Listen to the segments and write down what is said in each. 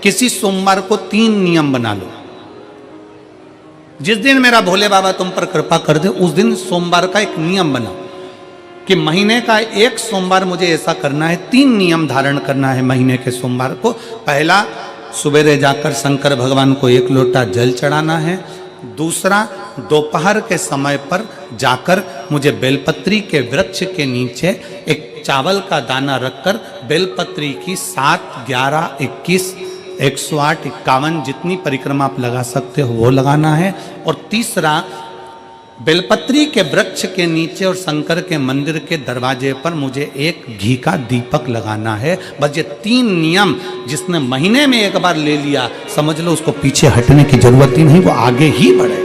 किसी सोमवार को 3 नियम बना लो। जिस दिन मेरा भोले बाबा तुम पर कृपा कर दे उस दिन सोमवार का एक नियम बनाओ कि महीने का एक सोमवार मुझे ऐसा करना है, 3 नियम धारण करना है महीने के सोमवार को। पहला, सुबेरे जाकर शंकर भगवान को 1 लोटा जल चढ़ाना है। दूसरा, दोपहर के समय पर जाकर मुझे बेलपत्री के वृक्ष के नीचे एक चावल का दाना रखकर बेलपत्री की 7, 11, 21, 108, 51 जितनी परिक्रमा आप लगा सकते हो वो लगाना है। और तीसरा, बेलपत्री के वृक्ष के नीचे और शंकर के मंदिर के दरवाजे पर मुझे एक घी का दीपक लगाना है। बस ये 3 नियम जिसने महीने में एक बार ले लिया, समझ लो उसको पीछे हटने की जरूरत ही नहीं, वो आगे ही बढ़े।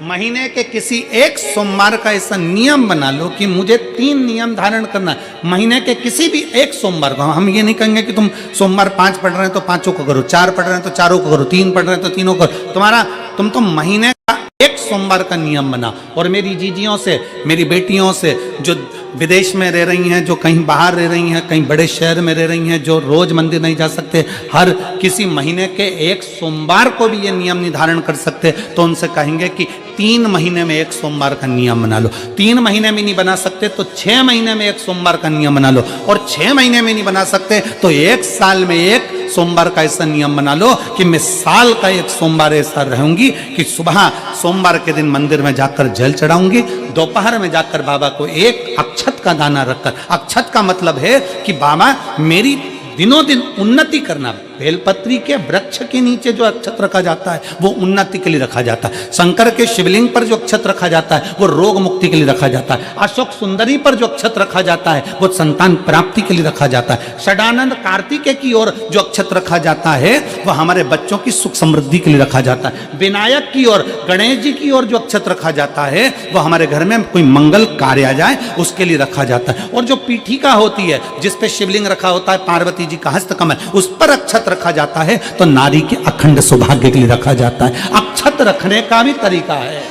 महीने के किसी एक सोमवार का ऐसा नियम बना लो कि मुझे 3 नियम धारण करना है महीने के किसी भी एक सोमवार को। हम ये नहीं कहेंगे कि तुम सोमवार 5 पढ़ रहे हैं तो 5 को करो, 4 पढ़ रहे हैं तो 4 को करो, 3 पढ़ रहे हैं तो 3 को करो। तुम तो महीने का एक सोमवार का नियम बना। और मेरी जीजियों से, मेरी बेटियों से जो विदेश में रह रही हैं, जो कहीं बाहर रह रही हैं, कहीं बड़े शहर में रह रही हैं, जो रोज मंदिर नहीं जा सकते, हर किसी महीने के एक सोमवार को भी ये नियम निर्धारण कर सकते, तो उनसे कहेंगे कि 3 महीने में एक सोमवार का नियम बना लो। 3 महीने में नहीं बना सकते तो 6 महीने में एक सोमवार का नियम बना लो। और 6 महीने में नहीं बना सकते तो 1 साल में एक सोमवार का ऐसा नियम बना लो कि मैं साल का एक सोमवार ऐसा रहूंगी कि सुबह सोमवार के दिन मंदिर में जाकर जल चढ़ाऊंगी, दोपहर में जाकर बाबा को एक अक्षत का दाना रखकर, अक्षत का मतलब है कि बाबा मेरी दिनों दिन उन्नति करना। बेलपत्री के वृक्ष के नीचे जो अक्षत रखा जाता है वो उन्नति के लिए रखा जाता है। शंकर के शिवलिंग पर जो अक्षत रखा जाता है वो रोग मुक्ति के लिए रखा जाता है। अशोक सुंदरी पर जो अक्षत रखा जाता है वो संतान प्राप्ति के लिए रखा जाता है। षडानंद कार्तिकेय की ओर जो अक्षत रखा जाता है वो हमारे बच्चों की सुख समृद्धि के लिए रखा जाता है। विनायक की ओर, गणेश जी की ओर जो अक्षत रखा जाता है वो हमारे घर में कोई मंगल कार्य आ जाए उसके लिए रखा जाता है। और जो पीठिका होती है जिसपे शिवलिंग रखा होता है, पार्वती जी का हस्तकमल, उस पर अक्षत रखा जाता है तो नारी के अखंड सौभाग्य के लिए रखा जाता है। अक्षत रखने का भी तरीका है।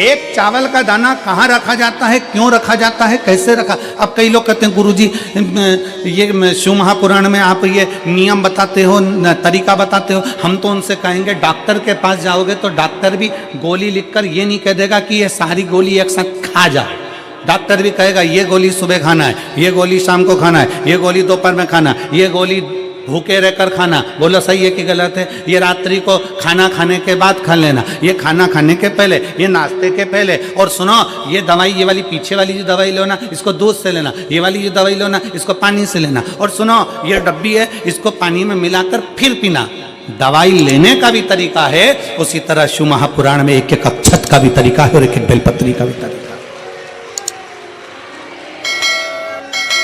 एक चावल का दाना कहां रखा जाता है, क्यों रखा जाता है, कैसे रखा। अब कई लोग कहते हैं गुरुजी ये शिव महापुराण में आप ये नियम बताते हो, तरीका बताते हो। हम तो उनसे कहेंगे डॉक्टर के पास जाओगे तो डॉक्टर भी गोली लिखकर ये नहीं कह देगा कि ये सारी गोली एक साथ खा जा। डॉक्टर भी कहेगा ये गोली सुबह खाना है, ये गोली शाम को खाना है, ये गोली दोपहर में खाना, ये गोली भूखे रहकर खाना। बोलो सही है कि गलत है। ये रात्रि को खाना खाने के बाद खा लेना, ये खाना खाने के पहले, ये नाश्ते के पहले। और सुनो ये दवाई, ये वाली पीछे वाली जो दवाई लो ना इसको दूध से लेना, ये वाली जो दवाई लो ना इसको पानी से लेना। और सुनो ये डब्बी है इसको पानी में मिलाकर फिर पीना। दवाई लेने का भी तरीका है, उसी तरह शिव महापुराण में एक एक अक्षत का भी तरीका है और एक एक बेलपत्री का भी तरीका।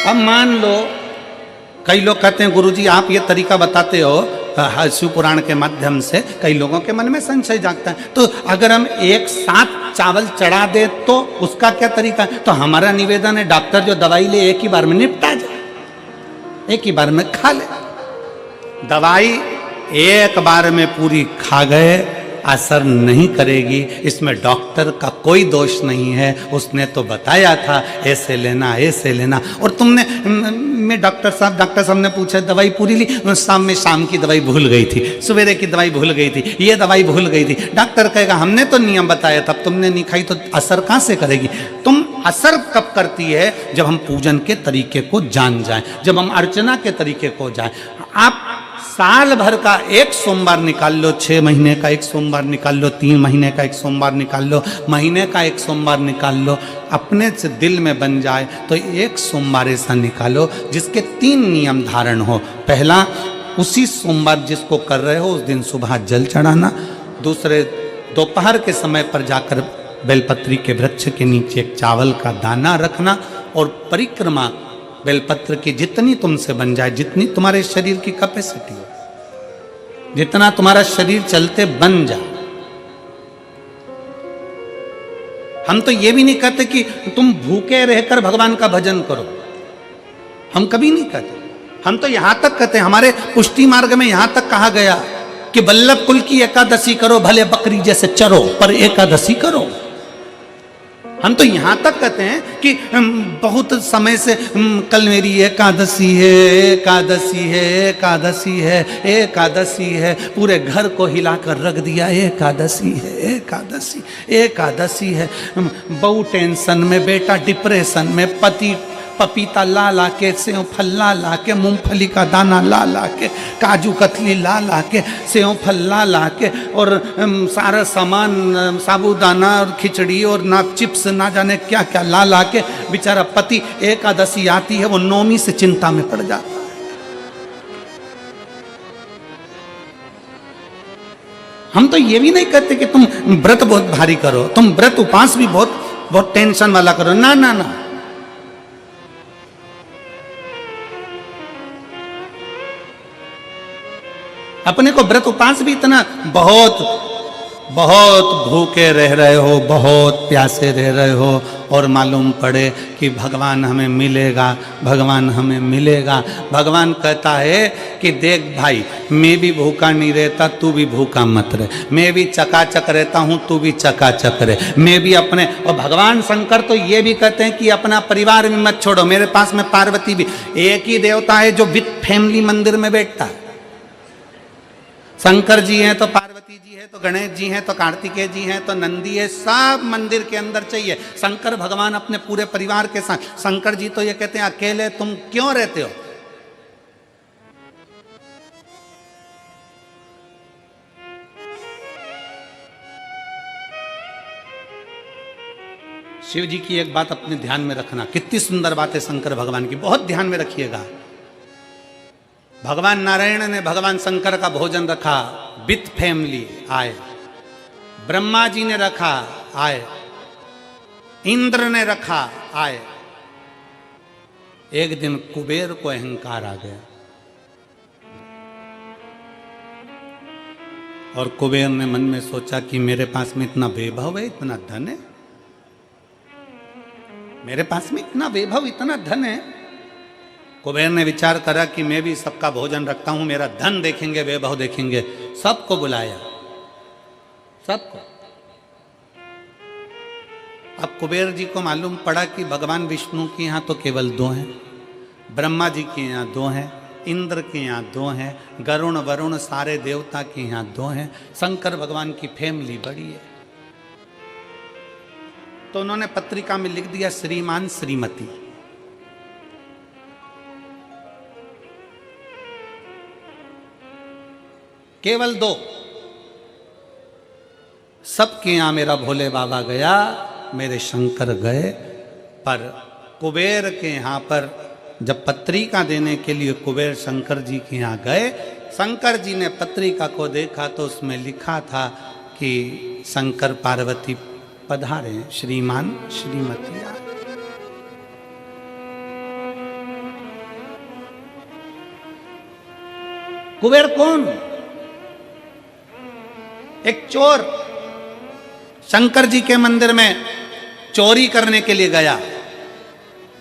अब मान लो कई लोग कहते हैं गुरुजी आप ये तरीका बताते हो शिव पुराण के माध्यम से, कई लोगों के मन में संशय जागता है। तो अगर हम एक साथ चावल चढ़ा दे तो उसका क्या तरीका है। तो हमारा निवेदन है डॉक्टर जो दवाई ले एक ही बार में निपटा जाए, एक ही बार में खा ले। दवाई एक बार में पूरी खा गए असर नहीं करेगी, इसमें डॉक्टर का कोई दोष नहीं है। उसने तो बताया था ऐसे लेना ऐसे लेना। और तुमने मैं डॉक्टर साहब ने पूछा दवाई पूरी ली, शाम की दवाई भूल गई थी, सवेरे की दवाई भूल गई थी, ये दवाई भूल गई थी। डॉक्टर कहेगा हमने तो नियम बताया था, तुमने नहीं खाई तो असर कहाँ से करेगी। तुम असर कब करती है जब हम पूजन के तरीके को जान जाएं, जब हम अर्चना के तरीके को जाएं। आप साल भर का एक सोमवार निकाल लो, 6 महीने का एक सोमवार निकाल लो, 3 महीने का एक सोमवार निकाल लो, महीने का एक सोमवार निकाल लो। अपने से दिल में बन जाए तो एक सोमवार ऐसा निकालो जिसके 3 नियम धारण हो। पहला, उसी सोमवार जिसको कर रहे हो उस दिन सुबह जल चढ़ाना। दूसरे, दोपहर के समय पर जाकर बेलपत्री के वृक्ष के नीचे एक चावल का दाना रखना। और परिक्रमा बेलपत्र की जितनी तुमसे बन जाए, जितनी तुम्हारे शरीर की कैपेसिटी हो, जितना तुम्हारा शरीर चलते बन जाए। हम तो ये भी नहीं कहते कि तुम भूखे रहकर भगवान का भजन करो, हम कभी नहीं कहते। हम तो यहां तक कहते हैं, हमारे पुष्टि मार्ग में यहां तक कहा गया कि वल्लभ कुल की एकादशी करो, भले बकरी जैसे चरो पर एकादशी करो। हम तो यहाँ तक कहते हैं कि बहुत समय से कल मेरी एकादशी है, एकादशी है, एकादशी है, एकादशी है, पूरे घर को हिलाकर रख दिया, एकादशी है, एकादशी, एकादशी है। बहू टेंशन में, बेटा डिप्रेशन में, पति पपीता ला ला के, सेव फल ला ला के, मूंगफली का दाना ला ला के, काजू कतली ला ला के, सेव फल ला ला के, और सारा सामान साबूदाना और खिचड़ी और ना चिप्स ना जाने क्या क्या ला ला के, बेचारा पति एकादशी आती है वो नौमी से चिंता में पड़ जाता है। हम तो ये भी नहीं कहते कि तुम व्रत बहुत भारी करो, तुम व्रत उपास भी बहुत बहुत टेंशन वाला करो, ना ना ना। अपने को व्रत उपास भी इतना बहुत बहुत भूखे रह रहे हो, बहुत प्यासे रह रहे हो, और मालूम पड़े कि भगवान हमें मिलेगा, भगवान हमें मिलेगा। भगवान कहता है कि देख भाई, मैं भी भूखा नहीं रहता, तू भी भूखा मत रहे, मैं भी चकाचक रहता हूँ, तू भी चकाचक रहे, मैं भी अपने। और भगवान शंकर तो ये भी कहते हैं कि अपना परिवार भी मत छोड़ो। मेरे पास में पार्वती भी, एक ही देवता है जो विथ फैमिली मंदिर में बैठता है। शंकर जी हैं तो पार्वती जी है, तो गणेश जी हैं, तो कार्तिकेय जी हैं, तो नंदी है, सब मंदिर के अंदर चाहिए। शंकर भगवान अपने पूरे परिवार के साथ। शंकर जी तो ये कहते हैं अकेले तुम क्यों रहते हो? शिव जी की एक बात अपने ध्यान में रखना, कितनी सुंदर बात है शंकर भगवान की, बहुत ध्यान में रखिएगा। भगवान नारायण ने भगवान शंकर का भोजन रखा, विथ फैमिली आए। ब्रह्मा जी ने रखा, आए। इंद्र ने रखा, आए। एक दिन कुबेर को अहंकार आ गया और कुबेर ने मन में सोचा कि मेरे पास में इतना वैभव है, इतना धन है, मेरे पास में इतना वैभव, इतना धन है। कुबेर ने विचार करा कि मैं भी सबका भोजन रखता हूं, मेरा धन देखेंगे, वैभव देखेंगे। सबको बुलाया, सबको। अब कुबेर जी को मालूम पड़ा कि भगवान विष्णु के यहाँ तो केवल 2 हैं, ब्रह्मा जी के यहाँ 2 हैं, इंद्र के यहाँ 2 हैं, गरुण वरुण सारे देवता के यहाँ 2 हैं, शंकर भगवान की फैमिली बड़ी है। तो उन्होंने पत्रिका में लिख दिया श्रीमान श्रीमती। केवल 2। सबके यहां मेरा भोले बाबा गया, मेरे शंकर गए, पर कुबेर के यहां पर जब पत्रिका देने के लिए कुबेर शंकर जी के यहां गए, शंकर जी ने पत्रिका को देखा तो उसमें लिखा था कि शंकर पार्वती पधारे, श्रीमान श्रीमती। कुबेर कौन? एक चोर शंकर जी के मंदिर में चोरी करने के लिए गया।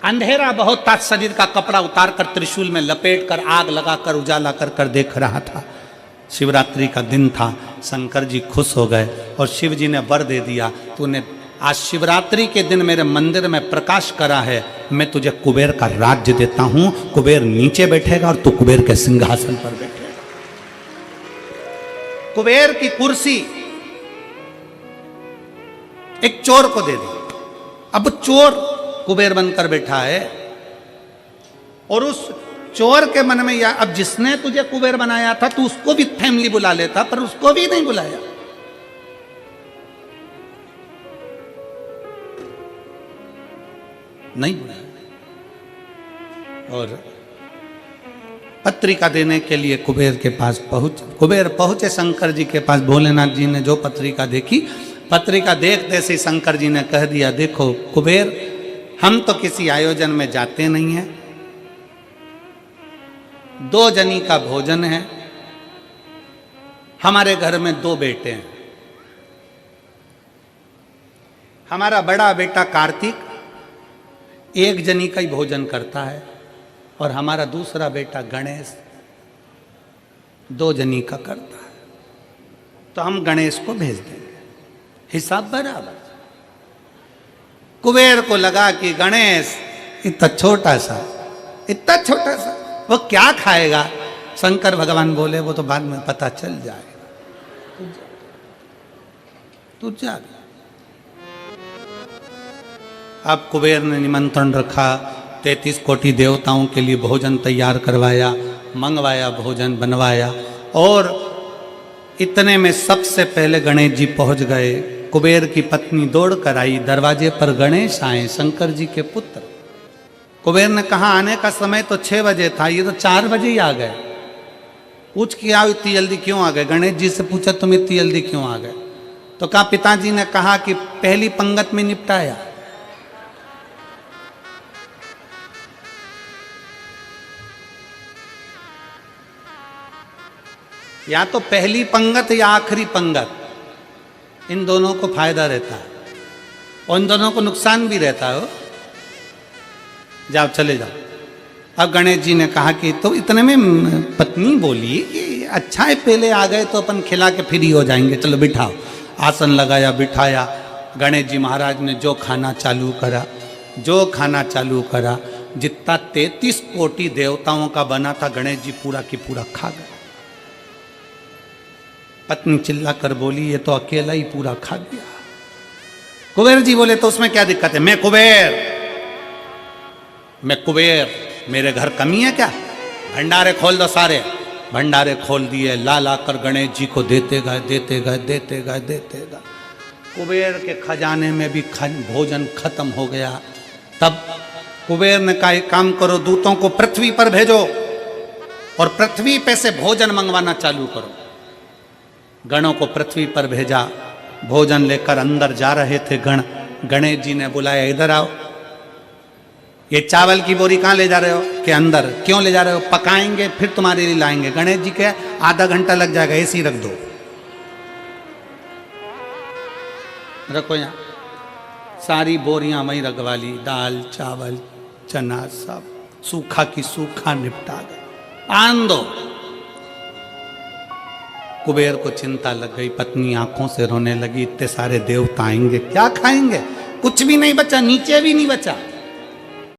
अंधेरा बहुत था, शरीर का कपड़ा उतार कर त्रिशूल में लपेट कर आग लगाकर उजाला कर कर देख रहा था। शिवरात्रि का दिन था, शंकर जी खुश हो गए और शिव जी ने वर दे दिया, तूने आज शिवरात्रि के दिन मेरे मंदिर में प्रकाश करा है, मैं तुझे कुबेर का राज्य देता हूं। कुबेर नीचे बैठेगा और तू कुबेर के सिंहासन पर बैठेगा। कुबेर की कुर्सी एक चोर को दे दी। अब चोर कुबेर बनकर बैठा है और उस चोर के मन में या अब जिसने तुझे कुबेर बनाया था तू उसको भी फैमिली बुला लेता, पर उसको भी नहीं बुलाया। नहीं बुलाया। और पत्रिका देने के लिए कुबेर के पास कुबेर पहुंचे शंकर जी के पास। भोलेनाथ जी ने जो पत्रिका देखी, पत्रिका देखते से शंकर जी ने कह दिया, देखो कुबेर, हम तो किसी आयोजन में जाते नहीं हैं, 2 जनी का भोजन है, हमारे घर में 2 बेटे हैं। हमारा बड़ा बेटा कार्तिक 1 जनी का ही भोजन करता है और हमारा दूसरा बेटा गणेश 2 जनी का करता है, तो हम गणेश को भेज देंगे, हिसाब बराबर। कुबेर को लगा कि गणेश इतना छोटा सा वो क्या खाएगा। शंकर भगवान बोले वो तो बाद में पता चल जाएगा, तू जा। अब कुबेर ने निमंत्रण रखा, 33 कोटि देवताओं के लिए भोजन तैयार करवाया, मंगवाया, भोजन बनवाया। और इतने में सबसे पहले गणेश जी पहुंच गए। कुबेर की पत्नी दौड़ कर आई, दरवाजे पर गणेश आए, शंकर जी के पुत्र। कुबेर ने कहा आने का समय तो 6 बजे था, ये तो 4 बजे ही आ गए। पूछ के आओ इतनी जल्दी क्यों आ गए। गणेश जी से पूछा तुम इतनी जल्दी क्यों आ गए। तो कहा पिताजी ने कहा कि पहली पंगत में निपटाया। या तो पहली पंगत या आखिरी पंगत, इन दोनों को फायदा रहता है और इन दोनों को नुकसान भी रहता है। जाओ चले जाओ। अब गणेश जी ने कहा कि तो इतने में पत्नी बोली कि अच्छा है पहले आ गए तो अपन खिला के फ्री हो जाएंगे, चलो बिठाओ। आसन लगाया, बिठाया। गणेश जी महाराज ने जो खाना चालू करा, जितना 33 कोटि देवताओं का बना था गणेश जी पूरा की पूरा खा गए। पत्नी चिल्ला कर बोली ये तो अकेला ही पूरा खा गया। कुबेर जी बोले तो उसमें क्या दिक्कत है, मैं कुबेर, मेरे घर कमी है क्या। भंडारे खोल दो सारे। भंडारे खोल दिए, ला कर गणेश जी को देते गए। कुबेर के खजाने में भी भोजन खत्म हो गया। तब कुबेर ने कहा एक काम करो, दूतों को पृथ्वी पर भेजो और पृथ्वी पे से भोजन मंगवाना चालू करो। गणों को पृथ्वी पर भेजा। भोजन लेकर अंदर जा रहे थे गण। गणेश जी ने बुलाया इधर आओ। ये चावल की बोरी कहाँ ले जा रहे हो, कि अंदर। क्यों ले जा रहे हो, पकाएंगे फिर तुम्हारे लिए लाएंगे। गणेश जी के आधा घंटा लग जाएगा, ऐसी रख दो, रखो यहाँ। सारी बोरियां वहीं रखवा ली, दाल चावल चना सब सूखा की सूखा निपटा गए। आन दो। कुबेर को चिंता लग गई, पत्नी आंखों से रोने लगी, इतने सारे देवता आएंगे क्या खाएंगे, कुछ भी नहीं बचा, नीचे भी नहीं बचा।